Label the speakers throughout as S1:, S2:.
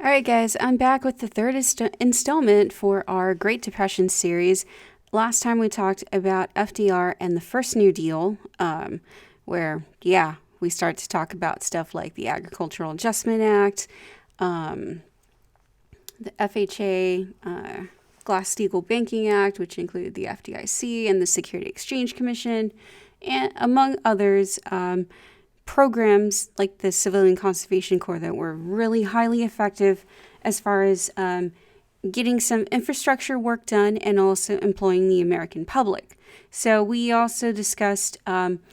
S1: All right, guys, I'm back with the third installment for our Great Depression series. Last time we talked about FDR and the first New Deal, where, we start to talk about stuff like the Agricultural Adjustment Act, the FHA, Glass-Steagall Banking Act, which included the FDIC and the Security Exchange Commission, and among others, programs like the Civilian Conservation Corps that were really highly effective as far as getting some infrastructure work done and also employing the American public. So we also discussed FDR's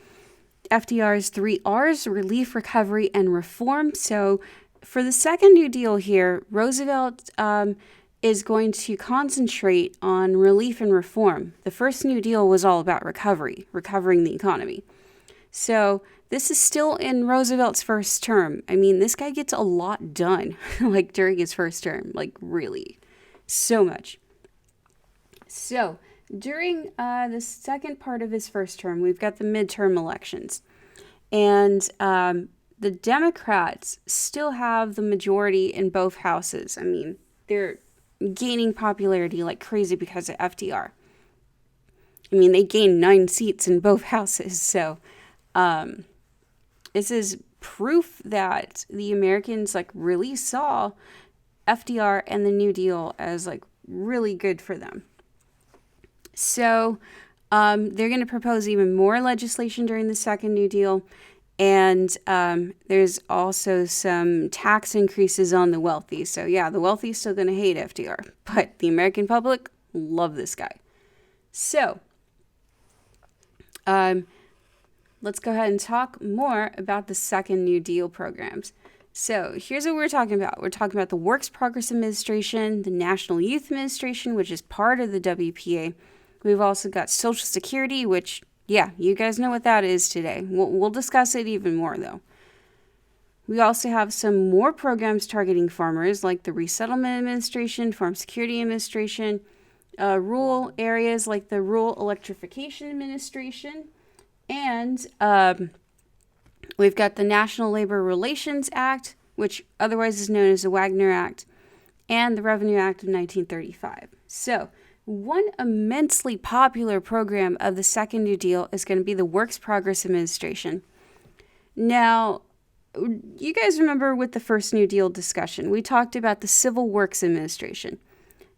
S1: 3Rs: relief, recovery, and reform. So for the second New Deal here, Roosevelt is going to concentrate on relief and reform. The first New Deal was all about recovering the economy. So this is still in Roosevelt's first term. I mean, this guy gets a lot done, like during his first term, like really, so much. So during the second part of his first term, we've got the midterm elections. And the Democrats still have the majority in both houses. I mean, they're gaining popularity like crazy because of FDR. I mean, they gained 9 seats in both houses, so this is proof that the Americans really saw FDR and the New Deal as really good for them. So they're going to propose even more legislation during the second New Deal. And there's also some tax increases on the wealthy. So the wealthy is still going to hate FDR, but the American public love this guy. So let's go ahead and talk more about the second New Deal programs. So here's what we're talking about. We're talking about the Works Progress Administration, the National Youth Administration, which is part of the WPA. We've also got Social Security, which, you guys know what that is today. We'll discuss it even more, though. We also have some more programs targeting farmers, like the Resettlement Administration, Farm Security Administration, rural areas like the Rural Electrification Administration, and we've got the National Labor Relations Act, which otherwise is known as the Wagner Act, and the Revenue Act of 1935. So one immensely popular program of the second New Deal is going to be the Works Progress Administration. Now, you guys remember with the first New Deal discussion, we talked about the Civil Works Administration,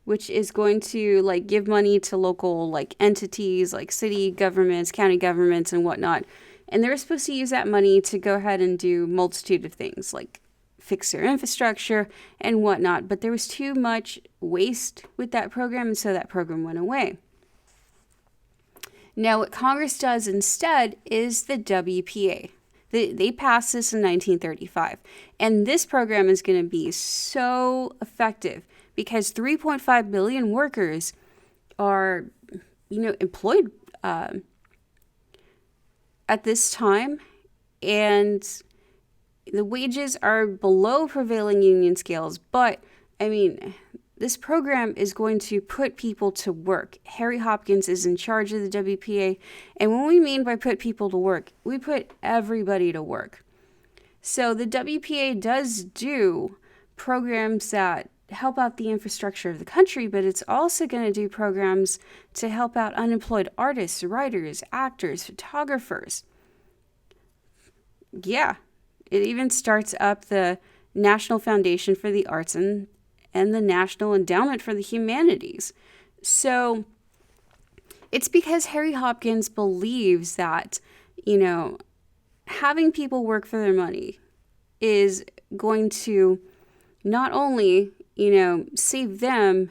S1: which is going to give money to local entities like city governments, county governments, and whatnot. And they're supposed to use that money to go ahead and do a multitude of things like fix their infrastructure and whatnot. But there was too much waste with that program, and so that program went away. Now, what Congress does instead is the WPA. They passed this in 1935. And this program is going to be so effective because 3.5 billion workers are, employed at this time. And the wages are below prevailing union scales. But, this program is going to put people to work. Harry Hopkins is in charge of the WPA. And what we mean by put people to work, we put everybody to work. So the WPA does do programs that help out the infrastructure of the country, but it's also going to do programs to help out unemployed artists, writers, actors, photographers. It even starts up the National Foundation for the Arts and the National Endowment for the Humanities. So it's because Harry Hopkins believes that, having people work for their money is going to not only, save them,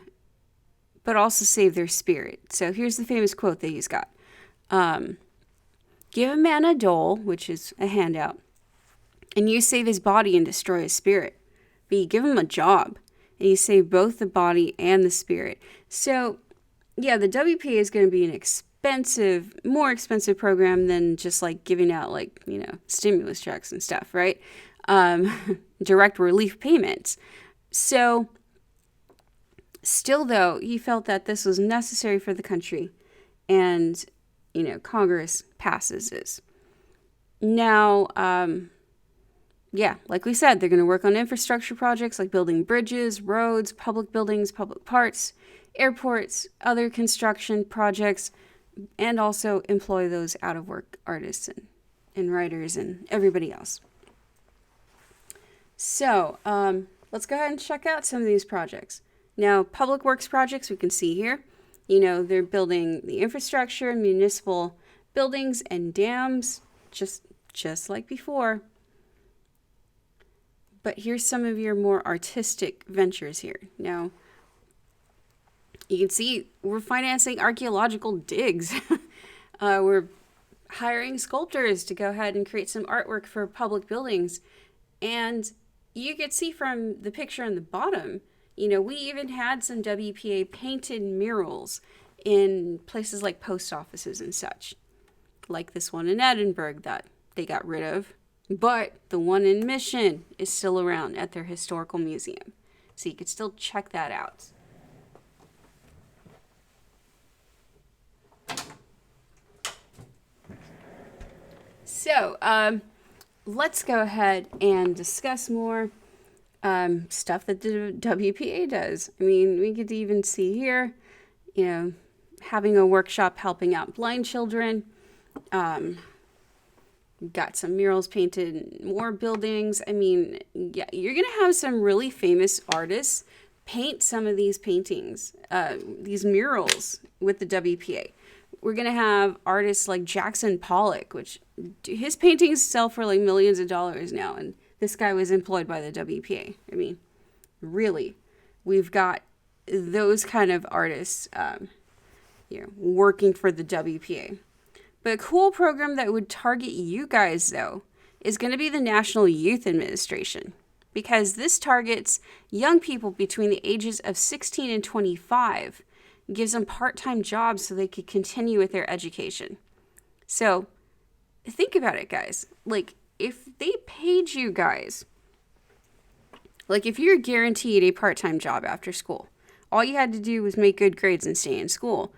S1: but also save their spirit. So here's the famous quote that he's got. Give a man a dole, which is a handout, and you save his body and destroy his spirit. But you give him a job, and you save both the body and the spirit. So, the WPA is going to be an more expensive program than just giving out stimulus checks and stuff, right? Direct relief payments. So, still though, he felt that this was necessary for the country, and, Congress passes this. Now, yeah, like we said, they're going to work on infrastructure projects like building bridges, roads, public buildings, public parks, airports, other construction projects, and also employ those out of work artists and writers and everybody else. So let's go ahead and check out some of these projects. Now, public works projects we can see here. They're building the infrastructure, municipal buildings and dams, just like before. But here's some of your more artistic ventures here. Now, you can see we're financing archaeological digs. We're hiring sculptors to go ahead and create some artwork for public buildings. And you can see from the picture on the bottom, we even had some WPA painted murals in places like post offices and such. Like this one in Edinburgh that they got rid of. But the one in Mission is still around at their historical museum. So you could still check that out. So, let's go ahead and discuss more stuff that the WPA does. I mean, we could even see here, having a workshop helping out blind children. Got some murals painted, more buildings. I mean, yeah, you're going to have some really famous artists paint some of these paintings, these murals with the WPA. We're going to have artists like Jackson Pollock, which his paintings sell for like millions of dollars now. And this guy was employed by the WPA. I mean, really, we've got those kind of artists, working for the WPA. But a cool program that would target you guys, though, is going to be the National Youth Administration, because this targets young people between the ages of 16 and 25, gives them part-time jobs so they could continue with their education. So think about it, guys. Like, if they paid you guys, like if you're guaranteed a part-time job after school, all you had to do was make good grades and stay in school.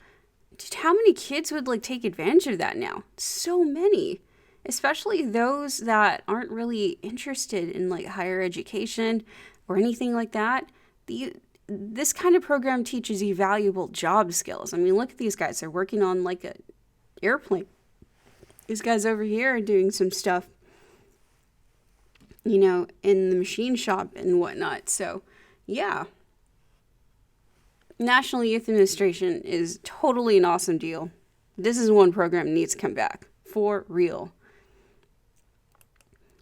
S1: Dude, how many kids would take advantage of that now? So many, especially those that aren't really interested in higher education or anything like that. This kind of program teaches you valuable job skills. I mean, look at these guys. They're working on an airplane. These guys over here are doing some stuff, in the machine shop and whatnot. So, yeah. National Youth Administration is totally an awesome deal. This is one program that needs to come back. For real.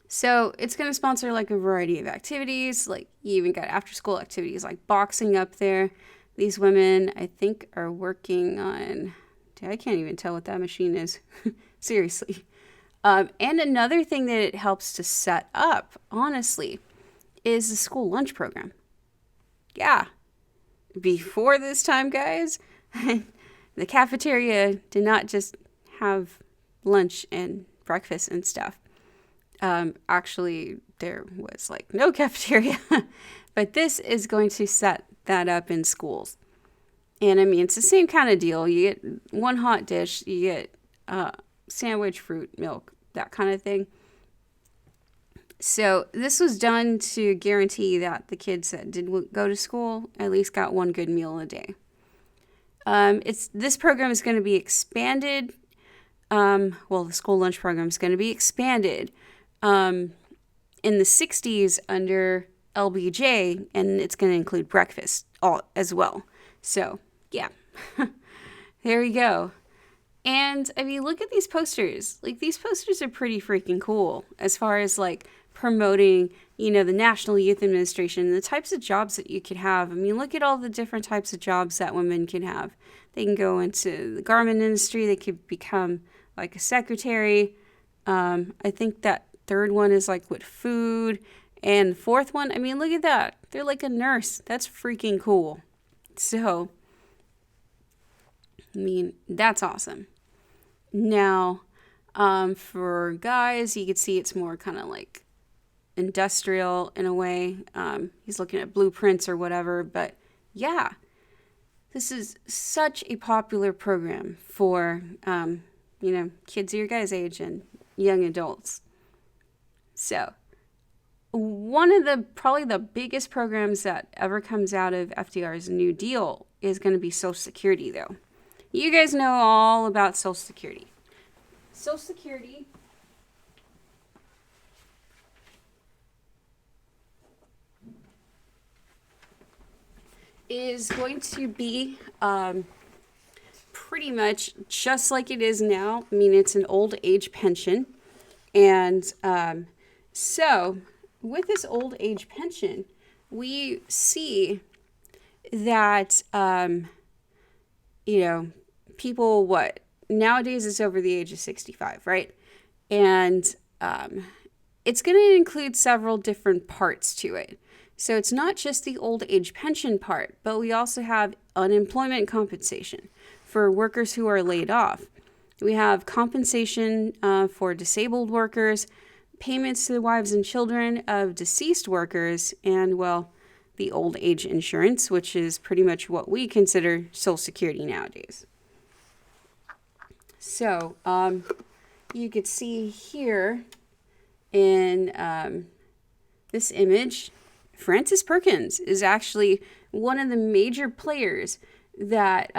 S1: So it's going to sponsor a variety of activities. You even got after school activities like boxing up there. These women, I think, are working on... I can't even tell what that machine is. Seriously. And another thing that it helps to set up, honestly, is the school lunch program. Yeah. Before this time, guys, the cafeteria did not just have lunch and breakfast and stuff. Actually, there was no cafeteria, but this is going to set that up in schools. And I mean, it's the same kind of deal. You get one hot dish, you get sandwich, fruit, milk, that kind of thing. So this was done to guarantee that the kids that did go to school at least got one good meal a day. This program is going to be expanded. The school lunch program is going to be expanded in the 60s under LBJ, and it's going to include breakfast as well. So, yeah, there we go. And, I mean, look at these posters. These posters are pretty freaking cool as far as, promoting, the National Youth Administration and the types of jobs that you could have. I mean, look at all the different types of jobs that women can have. They can go into the garment industry. They could become, a secretary. I think that third one is, with food. And the fourth one, I mean, look at that. They're a nurse. That's freaking cool. So, I mean, that's awesome. Now, for guys, you can see it's more kind of industrial in a way. He's looking at blueprints or whatever, but yeah, this is such a popular program for, kids your guys' age and young adults. So, one of the probably the biggest programs that ever comes out of FDR's New Deal is going to be Social Security, though. You guys know all about Social Security. Social Security is going to be pretty much just like it is now. I mean, it's an old age pension. And so with this old age pension, we see that, people, nowadays it's over the age of 65, right? And it's going to include several different parts to it. So it's not just the old age pension part, but we also have unemployment compensation for workers who are laid off. We have compensation for disabled workers, payments to the wives and children of deceased workers, and, the old age insurance, which is pretty much what we consider Social Security nowadays. So you could see here in this image, Frances Perkins is actually one of the major players that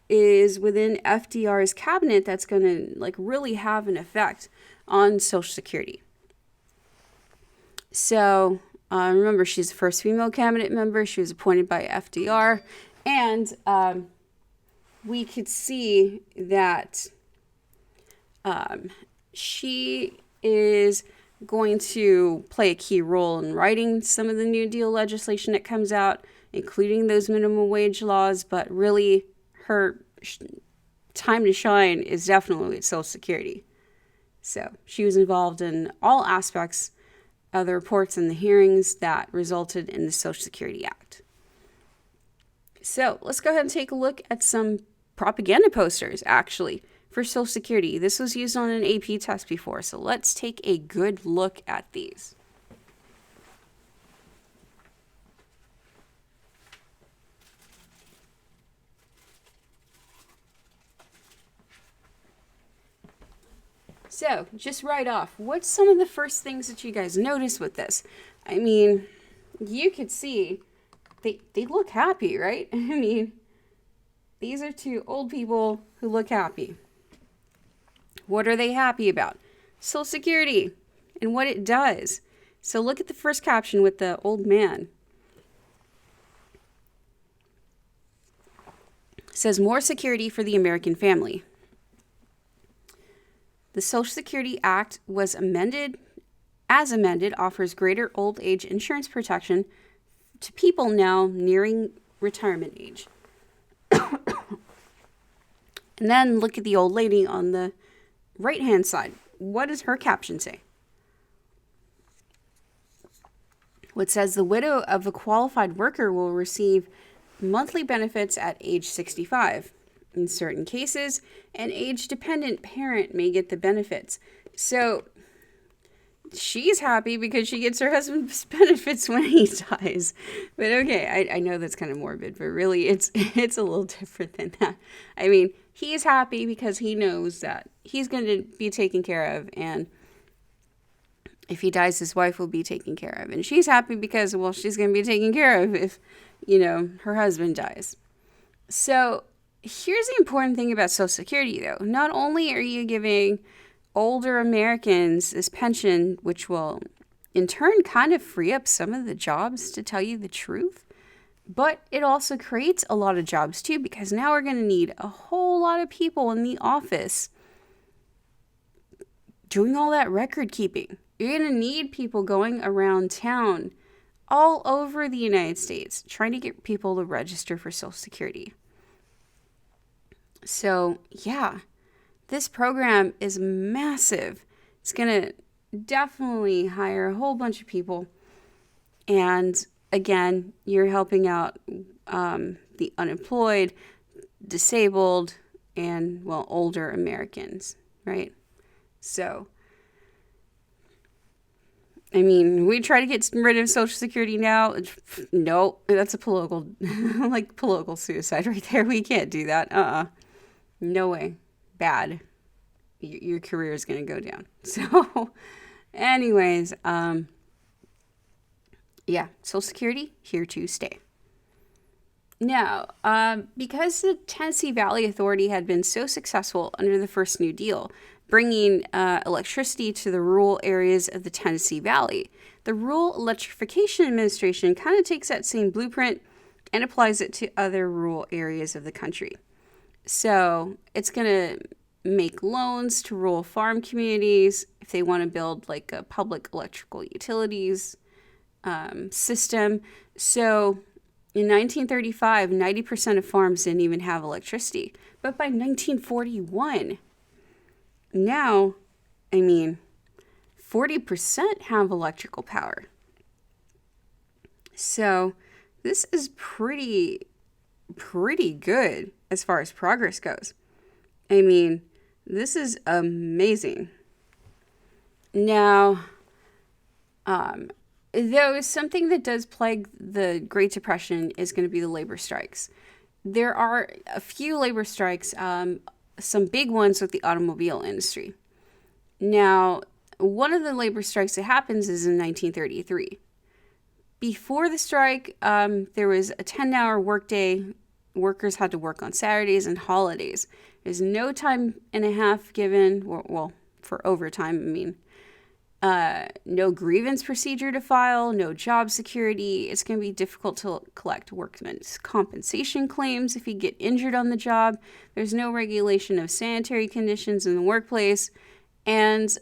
S1: is within FDR's cabinet that's going to really have an effect on Social Security. So remember, she's the first female cabinet member. She was appointed by FDR, and we could see that she is going to play a key role in writing some of the New Deal legislation that comes out, including those minimum wage laws, but really her time to shine is definitely with Social Security. So she was involved in all aspects of the reports and the hearings that resulted in the Social Security Act. So let's go ahead and take a look at some propaganda posters, actually, for Social Security. This was used on an AP test before, so let's take a good look at these. So, just right off, what's some of the first things that you guys notice with this? I mean, you could see they look happy, right? I mean, these are two old people who look happy. What are they happy about? Social Security and what it does. So look at the first caption with the old man. It says, more security for the American family. The Social Security Act was amended, offers greater old age insurance protection to people now nearing retirement age. And then look at the old lady on the right-hand side. What does her caption say? What says the widow of a qualified worker will receive monthly benefits at age 65. In certain cases, an age-dependent parent may get the benefits. So she's happy because she gets her husband's benefits when he dies. But okay, I know that's kind of morbid, but really it's a little different than that. I mean, he's happy because he knows that he's going to be taken care of, and if he dies, his wife will be taken care of. And she's happy because, she's going to be taken care of if, her husband dies. So here's the important thing about Social Security, though. Not only are you giving older Americans this pension, which will in turn kind of free up some of the jobs, to tell you the truth, but it also creates a lot of jobs too, because now we're going to need a whole lot of people in the office doing all that record keeping. You're going to need people going around town all over the United States trying to get people to register for Social Security. So, yeah, this program is massive. It's going to definitely hire a whole bunch of people. And again, you're helping out the unemployed, disabled, and, older Americans, right? So, I mean, we try to get rid of Social Security now. No, that's a political suicide right there. We can't do that. No way. Bad. Your career is going to go down. So, Anyways, yeah, Social Security, here to stay. Now, because the Tennessee Valley Authority had been so successful under the first New Deal, bringing electricity to the rural areas of the Tennessee Valley, the Rural Electrification Administration kind of takes that same blueprint and applies it to other rural areas of the country. So it's going to make loans to rural farm communities if they want to build like a public electrical utilities system. So in 1935, 90% of farms didn't even have electricity. But by 1941, now, 40% have electrical power. So this is pretty good as far as progress goes. This is amazing. Now, though something that does plague the Great Depression is going to be the labor strikes. There are a few labor strikes, some big ones with the automobile industry. Now, one of the labor strikes that happens is in 1933. Before the strike, there was a 10-hour workday. Workers had to work on Saturdays and holidays. There's no time and a half given, well, for overtime, no grievance procedure to file, no job security. It's going to be difficult to collect workmen's compensation claims if you get injured on the job. There's no regulation of sanitary conditions in the workplace and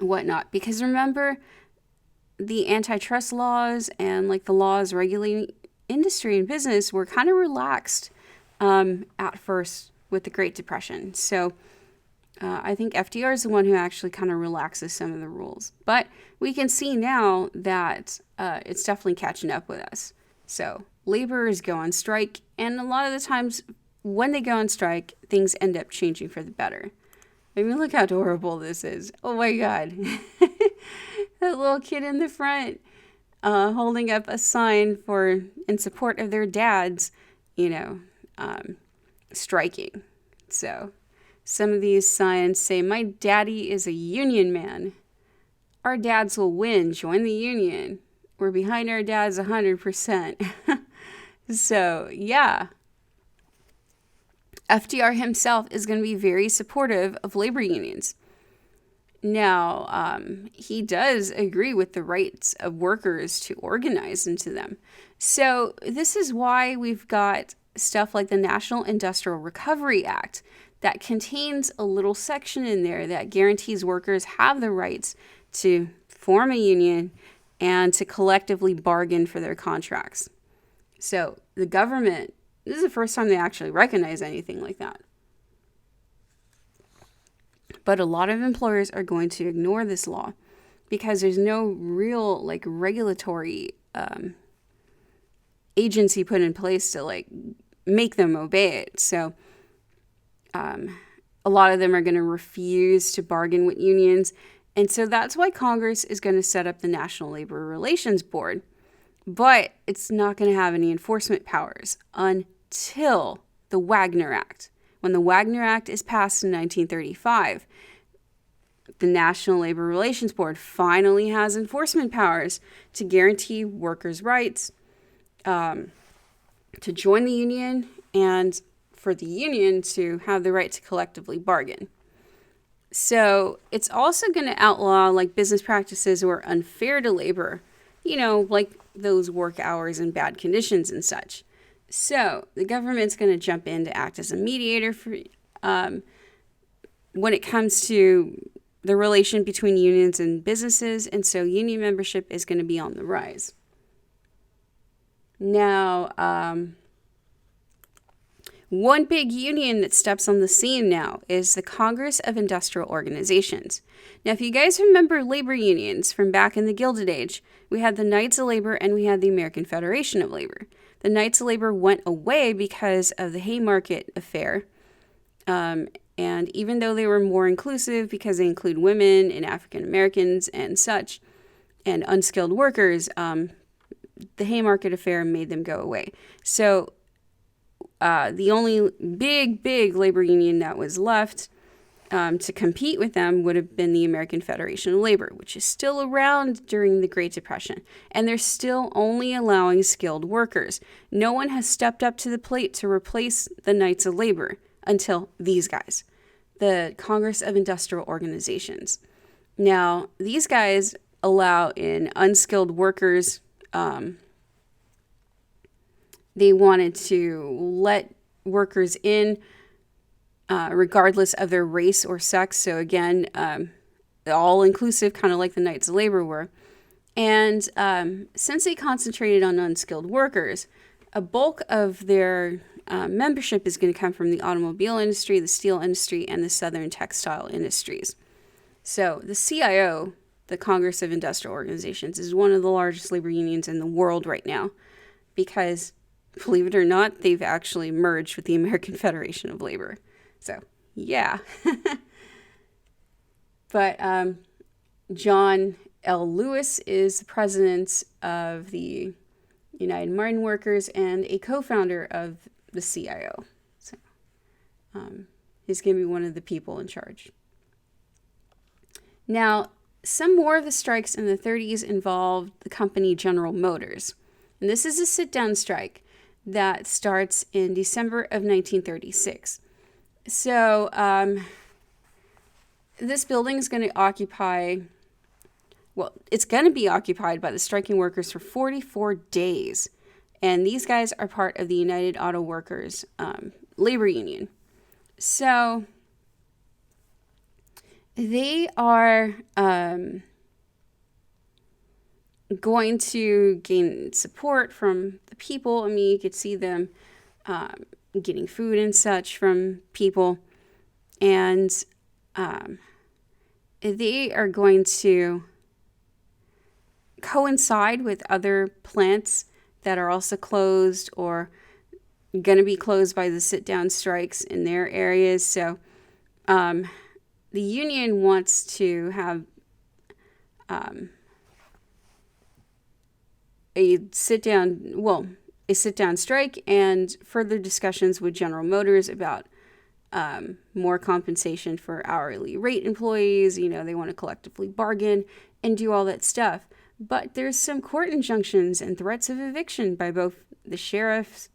S1: whatnot. Because remember, the antitrust laws and like the laws regulating industry and business were kind of relaxed at first with the Great Depression. So I think FDR is the one who actually kind of relaxes some of the rules. But we can see now that it's definitely catching up with us. So laborers go on strike, and a lot of the times when they go on strike, things end up changing for the better. Look how adorable this is. Oh my God. That little kid in the front holding up a sign in support of their dads, striking. So some of these signs say, "My daddy is a union man. Our dads will win. Join the union. We're behind our dads 100%. So, yeah. FDR himself is going to be very supportive of labor unions. Now, he does agree with the rights of workers to organize into them. So this is why we've got stuff like the National Industrial Recovery Act that contains a little section in there that guarantees workers have the rights to form a union and to collectively bargain for their contracts. So the government, this is the first time they actually recognize anything like that. But a lot of employers are going to ignore this law because there's no real regulatory agency put in place to make them obey it. So a lot of them are going to refuse to bargain with unions. And so that's why Congress is going to set up the National Labor Relations Board. But it's not going to have any enforcement powers until the Wagner Act. When the Wagner Act is passed in 1935, the National Labor Relations Board finally has enforcement powers to guarantee workers' rights, to join the union, and for the union to have the right to collectively bargain. So it's also going to outlaw business practices that were unfair to labor, like those work hours and bad conditions and such. So the government's going to jump in to act as a mediator for when it comes to the relation between unions and businesses, and so union membership is going to be on the rise. Now, one big union that steps on the scene now is the Congress of Industrial Organizations. Now, if you guys remember labor unions from back in the Gilded Age, we had the Knights of Labor and we had the American Federation of Labor. The Knights of Labor went away because of the Haymarket affair. And even though they were more inclusive because they include women and African Americans and such, and unskilled workers, the Haymarket affair made them go away. So the only big labor union that was left to compete with them would have been the American Federation of Labor, which is still around during the Great Depression. And they're still only allowing skilled workers. No one has stepped up to the plate to replace the Knights of Labor until these guys, the Congress of Industrial Organizations. Now, these guys allow in unskilled workers. They wanted to let workers in regardless of their race or sex. So again, all inclusive, kind of like the Knights of Labor were. And since they concentrated on unskilled workers, a bulk of their membership is going to come from the automobile industry, the steel industry, and the southern textile industries. So the CIO, the Congress of Industrial Organizations, is one of the largest labor unions in the world right now because, believe it or not, they've actually merged with the American Federation of Labor. So, yeah. But John L. Lewis is the president of the United Mine Workers and a co-founder of the CIO. So, he's going to be one of the people in charge. Now, some more of the strikes in the 30s involved the company General Motors. And this is a sit-down strike that starts in December of 1936. So this building is going to it's going to be occupied by the striking workers for 44 days. And these guys are part of the United Auto Workers labor union. So they are going to gain support from the people. I mean, you could see them getting food and such from people. And they are going to coincide with other plants that are also closed or going to be closed by the sit-down strikes in their areas. So the union wants to have a sit-down strike and further discussions with General Motors about more compensation for hourly rate employees. You know, they want to collectively bargain and do all that stuff. But there's some court injunctions and threats of eviction by both the sheriffs,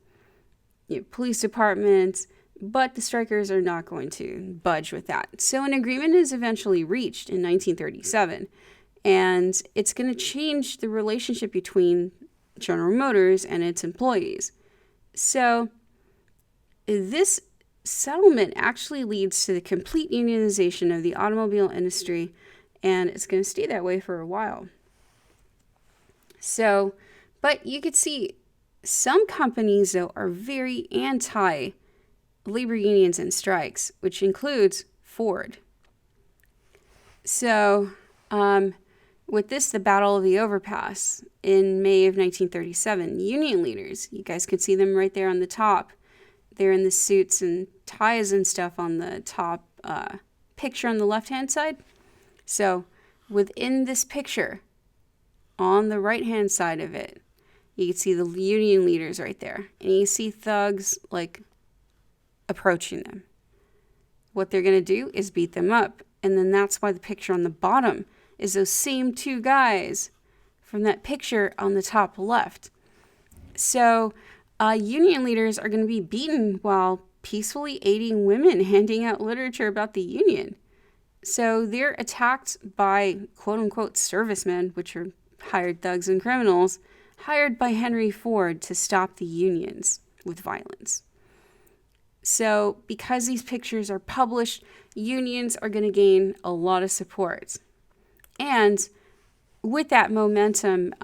S1: police departments, but the strikers are not going to budge with that. So an agreement is eventually reached in 1937, and it's going to change the relationship between General Motors and its employees. So this settlement actually leads to the complete unionization of the automobile industry, and it's going to stay that way for a while. So, but you could see some companies, though, are very anti-labor unions and strikes, which includes Ford. So, with this, the Battle of the Overpass in May of 1937, union leaders, you guys could see them right there on the top. They're in the suits and ties and stuff on the top picture on the left-hand side. So, within this picture, on the right-hand side of it, you can see the union leaders right there. And you see thugs, approaching them. What they're going to do is beat them up. And then that's why the picture on the bottom is those same two guys from that picture on the top left. So, union leaders are going to be beaten while peacefully aiding women handing out literature about the union. So, they're attacked by quote-unquote servicemen, which are hired thugs and criminals, hired by Henry Ford to stop the unions with violence. So because these pictures are published, unions are going to gain a lot of support. And with that momentum,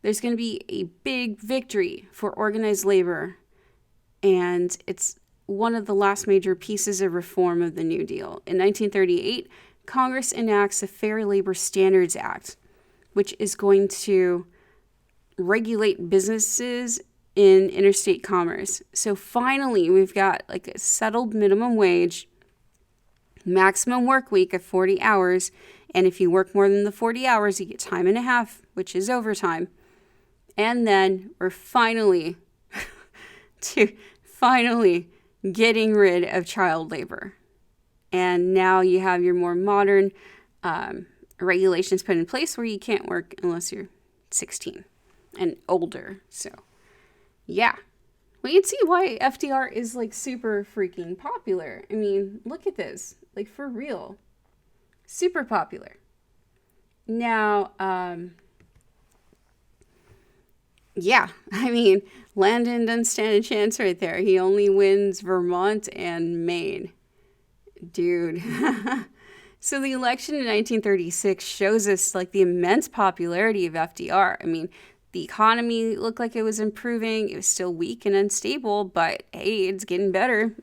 S1: there's going to be a big victory for organized labor. And it's one of the last major pieces of reform of the New Deal. In 1938, Congress enacts the Fair Labor Standards Act, which is going to regulate businesses in interstate commerce. So finally, we've got a settled minimum wage, maximum work week of 40 hours. And if you work more than the 40 hours, you get time and a half, which is overtime. And then we're finally getting rid of child labor. And now you have your more modern regulations put in place where you can't work unless you're 16 and older. So, yeah. Well, you'd see why FDR is like super freaking popular. I mean, look at this. Like, for real. Super popular. Now, yeah, I mean, Landon doesn't stand a chance right there. He only wins Vermont and Maine. Dude. So the election in 1936 shows us like the immense popularity of FDR. I mean, the economy looked like it was improving. It was still weak and unstable, but hey, it's getting better.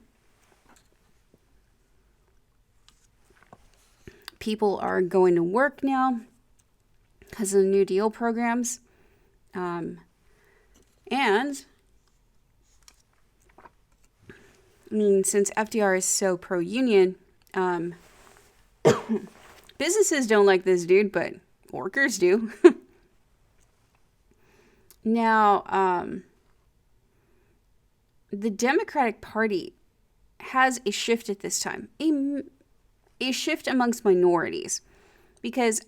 S1: People are going to work now because of the New Deal programs. And I mean, since FDR is so pro-union, businesses don't like this dude, but workers do. Now, the Democratic Party has a shift at this time, a shift amongst minorities, because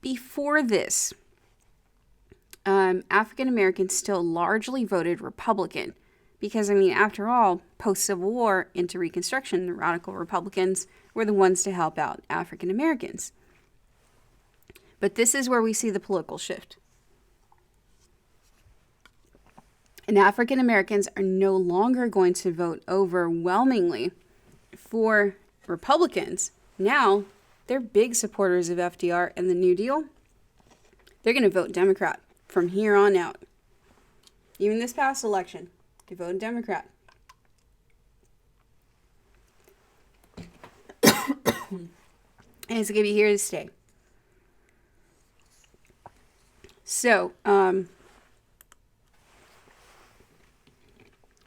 S1: before this, African Americans still largely voted Republican. Because, I mean, after all, post-Civil War into Reconstruction, the radical Republicans were the ones to help out African Americans. But this is where we see the political shift. And African Americans are no longer going to vote overwhelmingly for Republicans. Now, they're big supporters of FDR and the New Deal. They're going to vote Democrat from here on out. Even this past election, they voted Democrat. And it's going to be here to stay. So,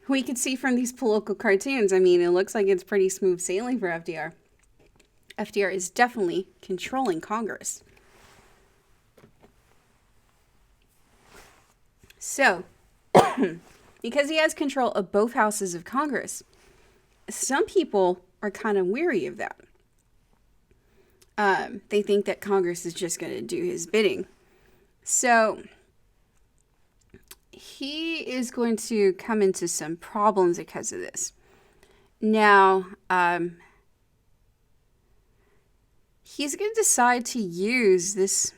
S1: we could see from these political cartoons, I mean, it looks like it's pretty smooth sailing for FDR. FDR is definitely controlling Congress. So, because he has control of both houses of Congress, some people are kind of weary of that. They think that Congress is just going to do his bidding. So, he is going to come into some problems because of this. Now, he's going to decide to use this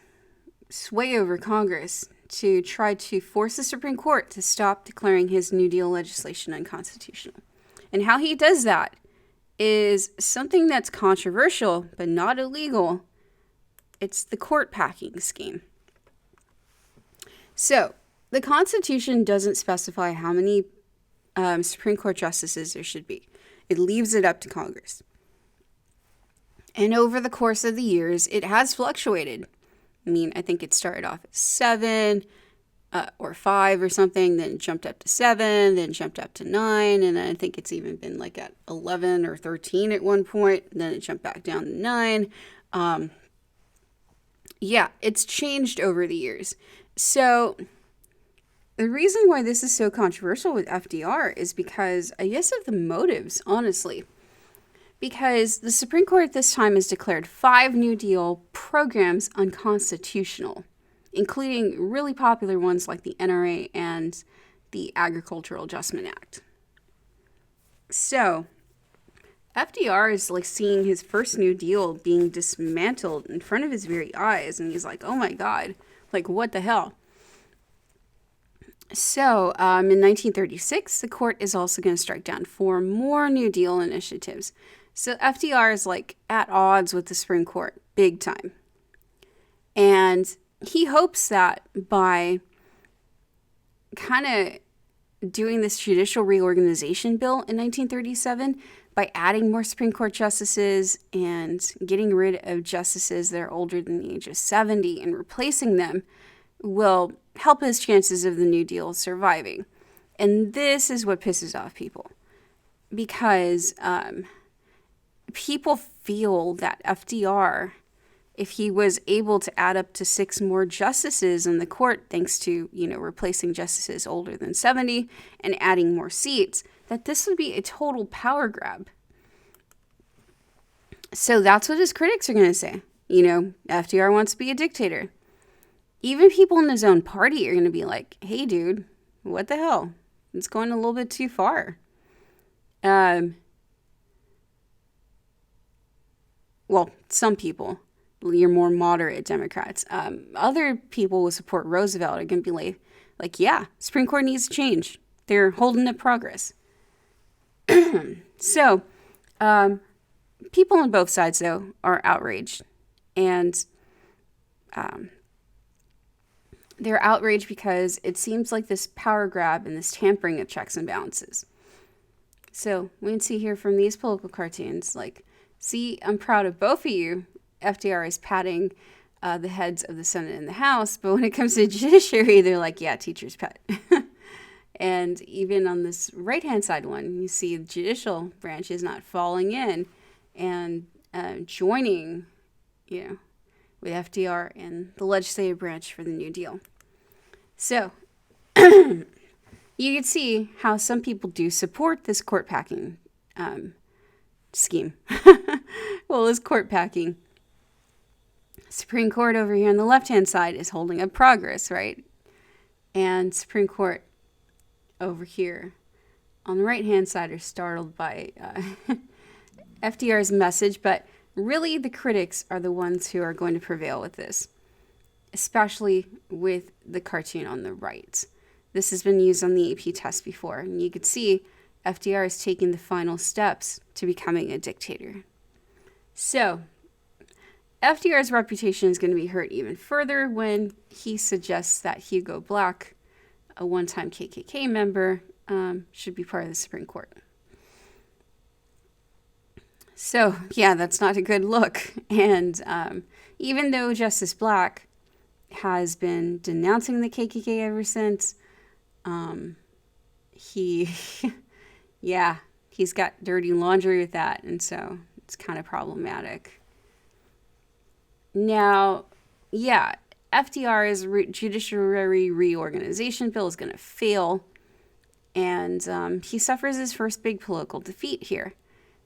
S1: sway over Congress to try to force the Supreme Court to stop declaring his New Deal legislation unconstitutional. And how he does that is something that's controversial, but not illegal. It's the court packing scheme. So, the Constitution doesn't specify how many Supreme Court justices there should be. It leaves it up to Congress. And over the course of the years, it has fluctuated. I mean, I think it started off at 7 or 5 or something, then it jumped up to 7, then jumped up to 9, and I think it's even been like at 11 or 13 at one point, and then it jumped back down to 9. Yeah, it's changed over the years. So the reason why this is so controversial with FDR is because, I guess, of the motives, honestly. Because the Supreme Court at this time has declared 5 New Deal programs unconstitutional, including really popular ones like the NRA and the Agricultural Adjustment Act. So, FDR is like seeing his first New Deal being dismantled in front of his very eyes, and he's like, oh my God, like what the hell? So, in 1936, the court is also going to strike down 4 more New Deal initiatives. So FDR is like at odds with the Supreme Court, big time. And he hopes that by kind of doing this judicial reorganization bill in 1937, by adding more Supreme Court justices and getting rid of justices that are older than the age of 70 and replacing them, will help his chances of the New Deal surviving. And this is what pisses off people. Because people feel that FDR, if he was able to add up to 6 more justices in the court, thanks to, replacing justices older than 70 and adding more seats, that this would be a total power grab. So that's what his critics are going to say. FDR wants to be a dictator. Even people in his own party are going to be like, hey, dude, what the hell? It's going a little bit too far. Well, some people, your more moderate Democrats. Other people who support Roosevelt are going to be like, yeah, Supreme Court needs to change. They're holding up progress. So, people on both sides, though, are outraged. And they're outraged because it seems like this power grab and this tampering of checks and balances. So we can see here from these political cartoons, like, see, I'm proud of both of you. FDR is patting the heads of the Senate and the House, but when it comes to judiciary, they're like, yeah, teacher's pet. And even on this right-hand side one, you see the judicial branch is not falling in and joining, with FDR and the legislative branch for the New Deal. So you can see how some people do support this court packing scheme. Well, this court packing. Supreme Court over here on the left-hand side is holding up progress, right? And Supreme Court over here on the right-hand side are startled by FDR's message, but really the critics are the ones who are going to prevail with this, especially with the cartoon on the right. This has been used on the AP test before, and you could see FDR is taking the final steps to becoming a dictator. So FDR's reputation is going to be hurt even further when he suggests that Hugo Black, a one-time KKK member, should be part of the Supreme Court. So, yeah, that's not a good look. And even though Justice Black has been denouncing the KKK ever since, he's got dirty laundry with that, and so it's kind of problematic. Now, yeah, FDR's judiciary reorganization bill is going to fail, and he suffers his first big political defeat here.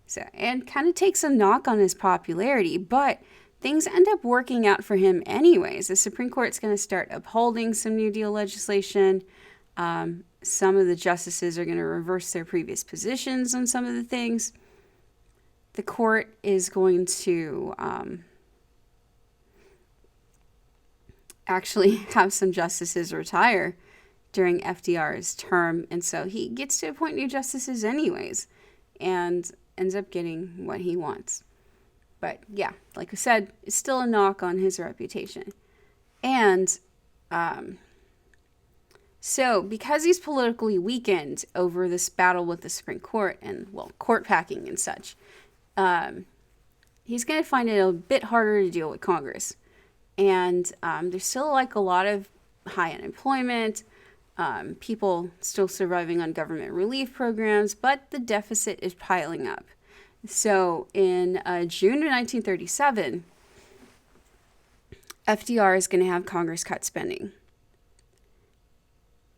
S1: So, and kind of takes a knock on his popularity, but things end up working out for him anyways. The Supreme Court's going to start upholding some New Deal legislation. Some of the justices are going to reverse their previous positions on some of the things. The court is going to actually have some justices retire during FDR's term, and so he gets to appoint new justices anyways, and ends up getting what he wants. But yeah, like I said, it's still a knock on his reputation. And so because he's politically weakened over this battle with the Supreme Court and, well, court packing and such, he's going to find it a bit harder to deal with Congress. And there's still like a lot of high unemployment, people still surviving on government relief programs, but the deficit is piling up. So in June of 1937, FDR is going to have Congress cut spending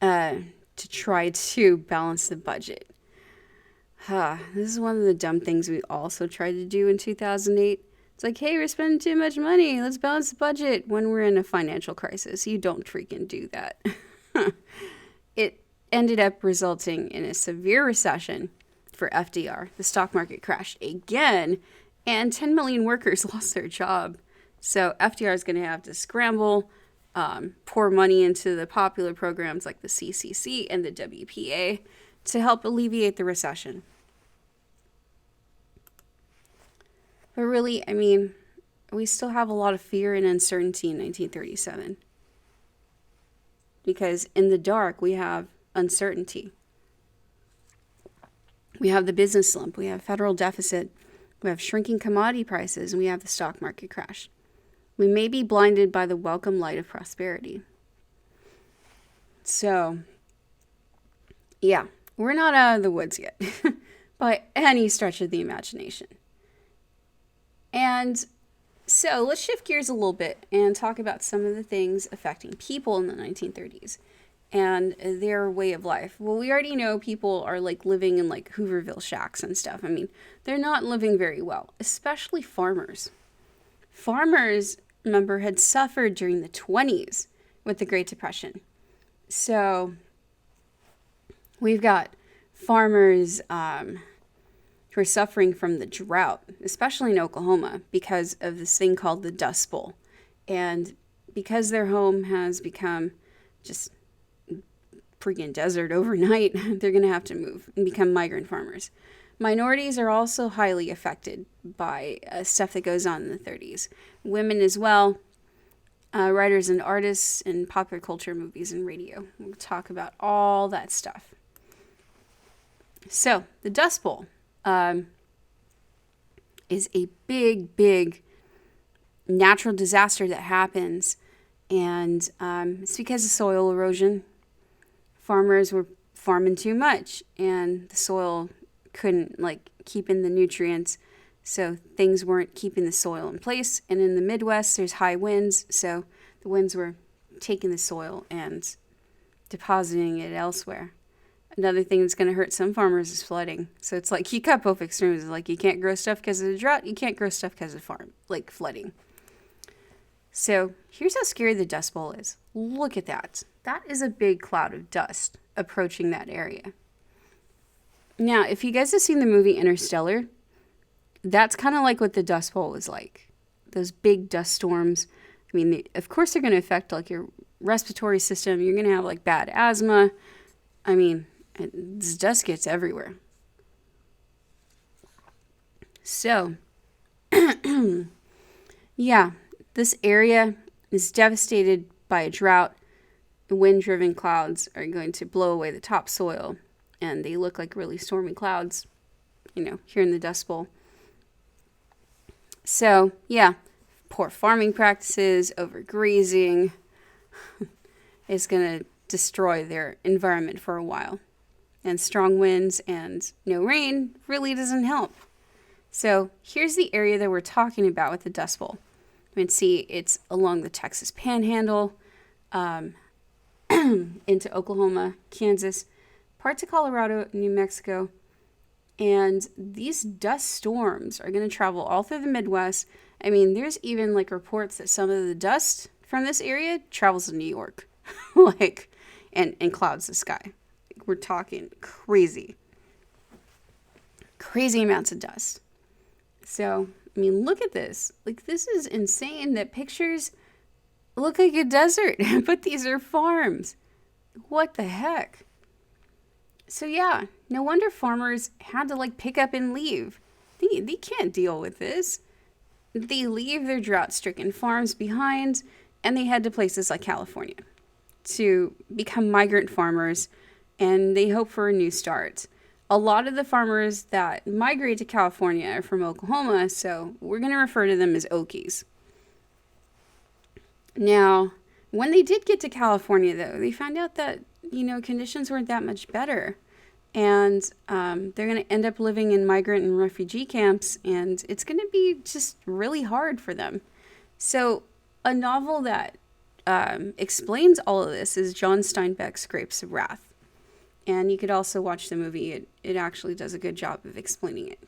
S1: to try to balance the budget. This is one of the dumb things we also tried to do in 2008. It's like, hey, we're spending too much money. Let's balance the budget when we're in a financial crisis. You don't freaking do that. It ended up resulting in a severe recession for FDR. The stock market crashed again, and 10 million workers lost their job. So FDR is going to have to scramble, pour money into the popular programs like the CCC and the WPA to help alleviate the recession. But really, I mean, we still have a lot of fear and uncertainty in 1937. Because in the dark, we have uncertainty. We have the business slump, we have federal deficit, we have shrinking commodity prices, and we have the stock market crash. We may be blinded by the welcome light of prosperity. So, yeah, we're not out of the woods yet, by any stretch of the imagination. And so let's shift gears a little bit and talk about some of the things affecting people in the 1930s. and their way of life. Well, we already know people are like living in like Hooverville shacks and stuff. I mean, they're not living very well, especially farmers. Farmers, remember, had suffered during the 20s with the Great Depression. So we've got farmers who are suffering from the drought, especially in Oklahoma, because of this thing called the Dust Bowl. And because their home has become just freaking desert overnight, they're going to have to move and become migrant farmers. Minorities are also highly affected by stuff that goes on in the 30s. Women as well, writers and artists in popular culture, movies, and radio. We'll talk about all that stuff. So, the Dust Bowl is a big, big natural disaster that happens, and it's because of soil erosion. Farmers were farming too much, and the soil couldn't keep in the nutrients, so things weren't keeping the soil in place. And in the Midwest, there's high winds, so the winds were taking the soil and depositing it elsewhere. Another thing that's going to hurt some farmers is flooding. So it's like you got both extremes. Like you can't grow stuff because of the drought, you can't grow stuff because of flooding. So here's how scary the Dust Bowl is. Look at that. That is a big cloud of dust approaching that area. Now, if you guys have seen the movie Interstellar, that's kind of like what the Dust Bowl was like. Those big dust storms. I mean, of course they're going to affect your respiratory system. You're going to have bad asthma. I mean, this dust gets everywhere. So, yeah, this area is devastated by a drought. The wind-driven clouds are going to blow away the topsoil, and they look like really stormy clouds, here in the Dust Bowl. So, yeah, poor farming practices, overgrazing is going to destroy their environment for a while. And strong winds and no rain really doesn't help. So here's the area that we're talking about with the Dust Bowl. You can see it's along the Texas Panhandle, into Oklahoma, Kansas, parts of Colorado, New Mexico. And these dust storms are going to travel all through the Midwest. I mean, there's even reports that some of the dust from this area travels to New York, and clouds the sky. We're talking crazy amounts of dust. So, I mean, look at this. This is insane that pictures look like a desert, but these are farms. What the heck? So yeah, no wonder farmers had to pick up and leave. They can't deal with this. They leave their drought-stricken farms behind, and they head to places like California to become migrant farmers, and they hope for a new start. A lot of the farmers that migrate to California are from Oklahoma, so we're going to refer to them as Okies. Now, when they did get to California, though, they found out that, conditions weren't that much better. And they're going to end up living in migrant and refugee camps, and it's going to be just really hard for them. So a novel that explains all of this is John Steinbeck's Grapes of Wrath. And you could also watch the movie. It actually does a good job of explaining it.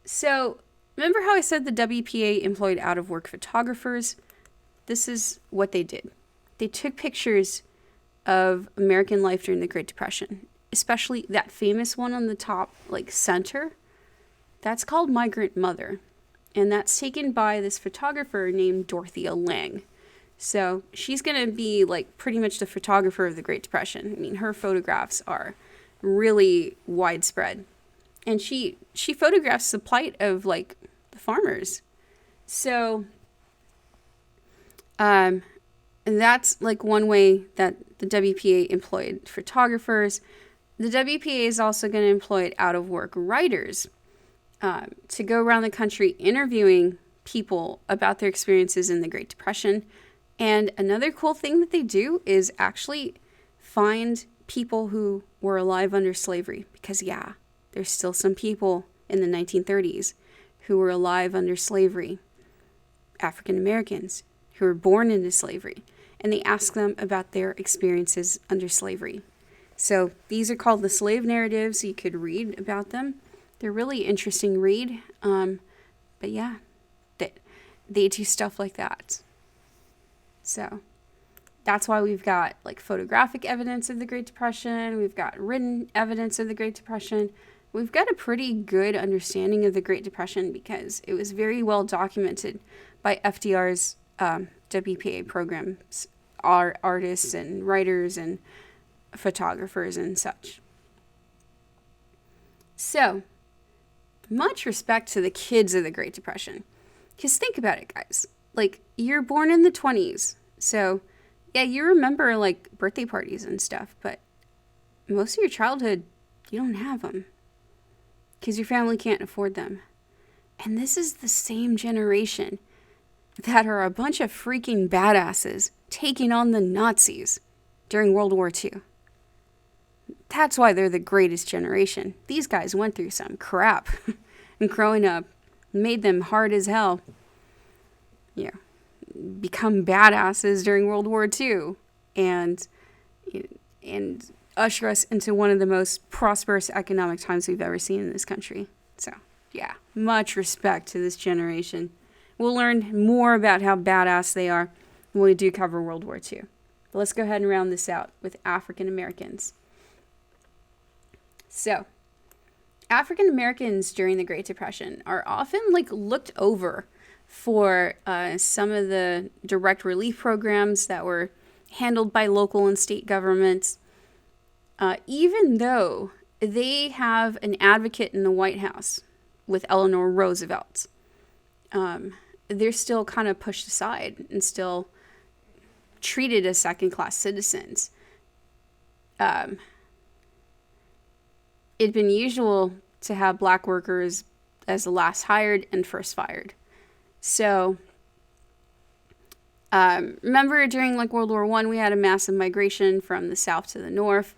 S1: So remember how I said the WPA employed out-of-work photographers? This is what they did. They took pictures of American life during the Great Depression, especially that famous one on the top, center. That's called Migrant Mother. And that's taken by this photographer named Dorothea Lange. So she's going to be pretty much the photographer of the Great Depression. I mean, her photographs are really widespread. And she photographs the plight of the farmers. So that's one way that the WPA employed photographers. The WPA is also going to employ out-of-work writers to go around the country interviewing people about their experiences in the Great Depression. And another cool thing that they do is actually find people who were alive under slavery. Because, yeah, there's still some people in the 1930s who were alive under slavery. African Americans who were born into slavery. and they ask them about their experiences under slavery. So these are called the slave narratives. You could read about them. They're really interesting read. But yeah, they do stuff like that. So that's why we've got like photographic evidence of the Great Depression. We've got written evidence of the Great Depression. We've got a pretty good understanding of the Great Depression because it was very well documented by FDR's WPA programs, artists and writers and photographers and such. So, much respect to the kids of the Great Depression. Because think about it, guys. Like, you're born in the 20s. So, yeah, you remember, like, birthday parties and stuff. But most of your childhood, you don't have them. Because your family can't afford them. And this is the same generation that are a bunch of freaking badasses taking on the Nazis during World War II. That's why they're the greatest generation. These guys went through some crap. And growing up made them hard as hell. Yeah. Become badasses during World War II. And usher us into one of the most prosperous economic times we've ever seen in this country. So, yeah. Much respect to this generation. We'll learn more about how badass they are when we do cover World War II. But let's go ahead and round this out with African Americans. So, African Americans during the Great Depression are often like looked over for some of the direct relief programs that were handled by local and state governments, even though they have an advocate in the White House with Eleanor Roosevelt. They're still kind of pushed aside and still treated as second-class citizens. It'd been usual to have black workers as the last hired and first fired. So, remember during like World War I, we had a massive migration from the south to the north.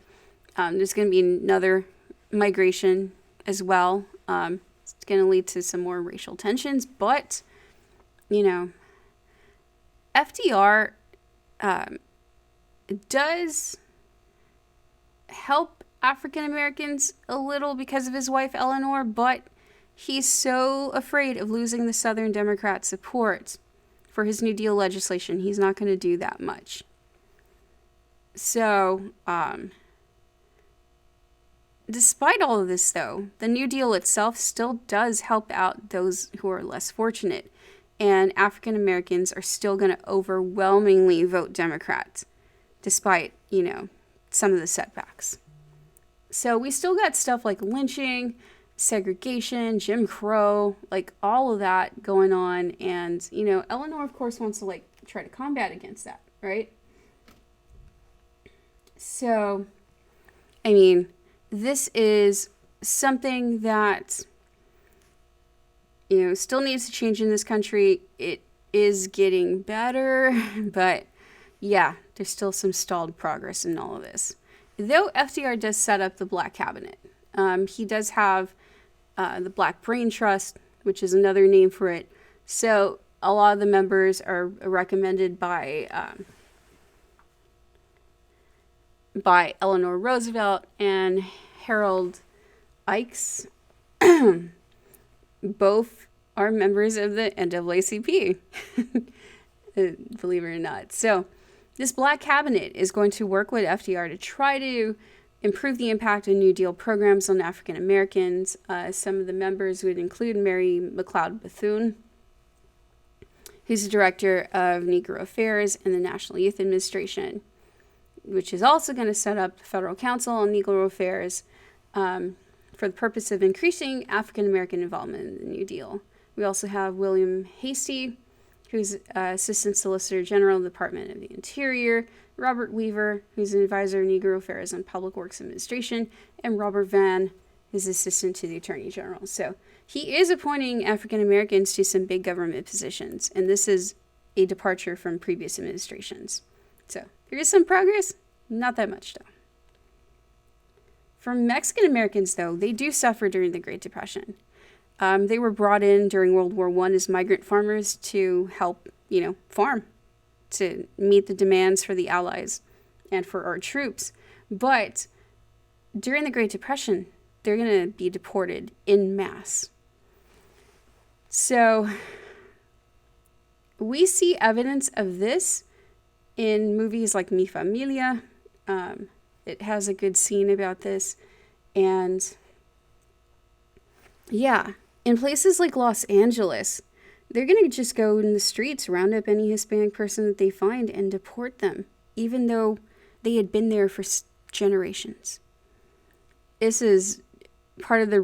S1: There's going to be another migration as well. It's going to lead to some more racial tensions, but, you know, FDR does help African Americans a little because of his wife Eleanor, but he's so afraid of losing the Southern Democrat support for his New Deal legislation. He's not going to do that much. So, despite all of this, though, the New Deal itself still does help out those who are less fortunate, and African Americans are still going to overwhelmingly vote Democrat, despite, you know, some of the setbacks. So we still got stuff like lynching, segregation, Jim Crow, like all of that going on. And, you know, Eleanor, of course, wants to like try to combat against that, right? So, I mean, this is something that, you know, still needs to change in this country. It is getting better, but yeah, there's still some stalled progress in all of this. Though FDR does set up the Black Cabinet, he does have the Black Brain Trust, which is another name for it. So a lot of the members are recommended by Eleanor Roosevelt and Harold Ikes. Both are members of the NAACP, believe it or not. So this Black Cabinet is going to work with FDR to try to improve the impact of New Deal programs on African Americans. Some of the members would include Mary McLeod Bethune, who's the director of Negro Affairs in the National Youth Administration, which is also going to set up the Federal Council on Negro Affairs for the purpose of increasing African American involvement in the New Deal. We also have William Hastie, who's Assistant Solicitor General of the Department of the Interior, Robert Weaver, who's an advisor of Negro Affairs and Public Works Administration, and Robert Vann, who's Assistant to the Attorney General. So he is appointing African Americans to some big government positions, and this is a departure from previous administrations. So there is some progress, not that much though. For Mexican Americans, though, they do suffer during the Great Depression. They were brought in during World War I as migrant farmers to help, farm. to meet the demands for the Allies and for our troops. But during the Great Depression, they're going to be deported en masse. So we see evidence of this in movies like Mi Familia. It has a good scene about this. And yeah, in places like Los Angeles, they're going to just go in the streets, round up any Hispanic person that they find and deport them, even though they had been there for generations. This is part of the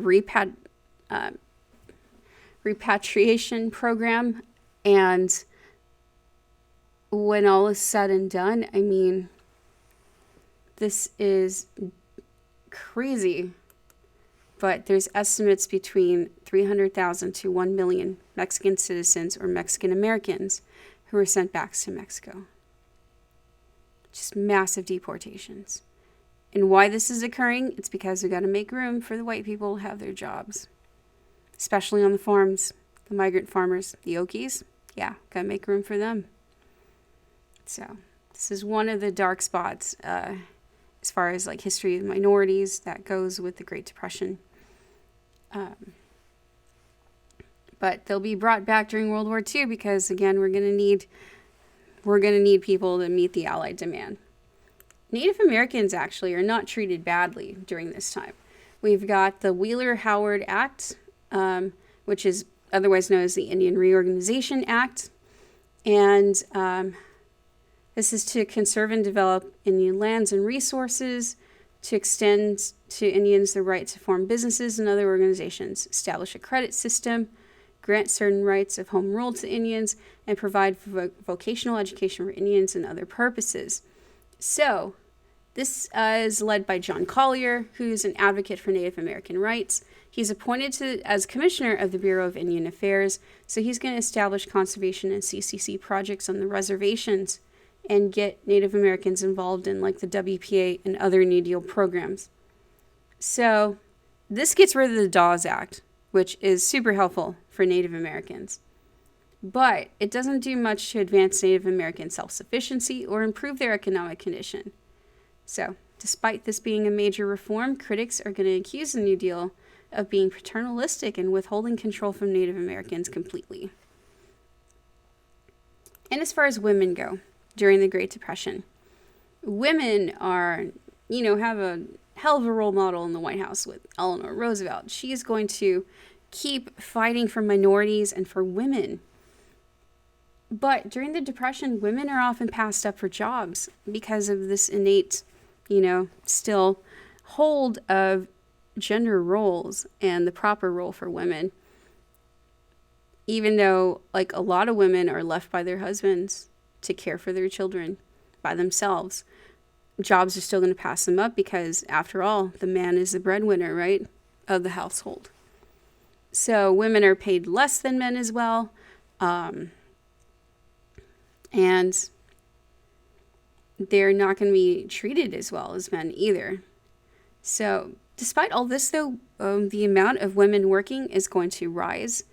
S1: repatriation program. And when all is said and done, I mean, this is crazy. But there's estimates between 300,000 to 1 million Mexican citizens or Mexican Americans who were sent back to Mexico. Just massive deportations. And why this is occurring, it's because we got to make room for the white people to have their jobs. Especially on the farms, the migrant farmers, the Okies. Yeah, got to make room for them. So this is one of the dark spots as far as like history of minorities that goes with the Great Depression. But they'll be brought back during World War II because, again, we're going to need people to meet the Allied demand. Native Americans actually are not treated badly during this time. We've got the Wheeler-Howard Act, which is otherwise known as the Indian Reorganization Act. And this is to conserve and develop Indian lands and resources, to extend to Indians the right to form businesses and other organizations, establish a credit system, grant certain rights of home rule to Indians, and provide for vocational education for Indians and other purposes. So, this is led by John Collier, who's an advocate for Native American rights. He's appointed as commissioner of the Bureau of Indian Affairs, so he's going to establish conservation and CCC projects on the reservations and get Native Americans involved in like the WPA and other New Deal programs. So this gets rid of the Dawes Act, which is super helpful for Native Americans. But it doesn't do much to advance Native American self-sufficiency or improve their economic condition. So, despite this being a major reform, critics are going to accuse the New Deal of being paternalistic and withholding control from Native Americans completely. And as far as women go, during the Great Depression, women are, have a hell of a role model in the White House with Eleanor Roosevelt. She is going to keep fighting for minorities and for women. But during the Depression, women are often passed up for jobs because of this innate, still hold of gender roles and the proper role for women. Even though, like, a lot of women are left by their husbands to care for their children by themselves, jobs are still going to pass them up because, after all, the man is the breadwinner, right, of the household. So women are paid less than men as well. And they're not going to be treated as well as men either. So despite all this, though, the amount of women working is going to rise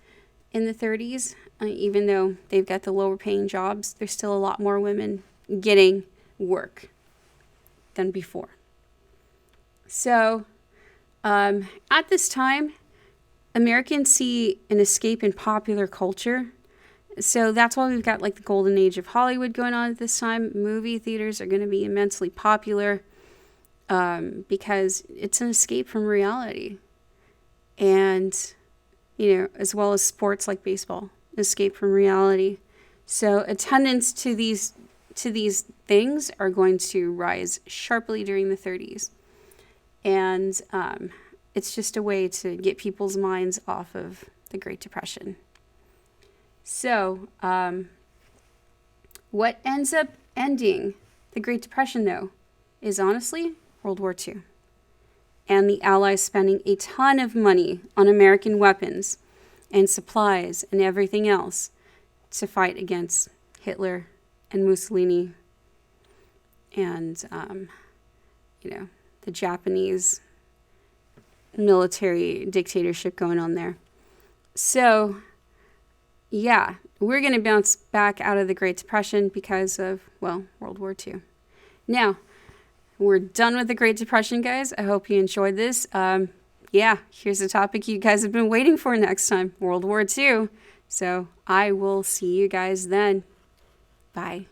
S1: in the 30s. Even though they've got the lower paying jobs, there's still a lot more women getting work than before. So at this time, Americans see an escape in popular culture. So that's why we've got like the golden age of Hollywood going on at this time. Movie theaters are going to be immensely popular because it's an escape from reality. And, as well as sports like baseball, escape from reality. So attendance to these things are going to rise sharply during the 30s. And it's just a way to get people's minds off of the Great Depression. So, what ends up ending the Great Depression, though, is honestly World War II. And the Allies spending a ton of money on American weapons and supplies and everything else to fight against Hitler and Mussolini and, the Japanese military dictatorship going on there. So, Yeah, we're going to bounce back out of the Great Depression because of, well, World War II. Now, we're done with the Great Depression, guys. I hope you enjoyed this. Yeah, here's a topic you guys have been waiting for next time, World War II. So I will see you guys then. Bye.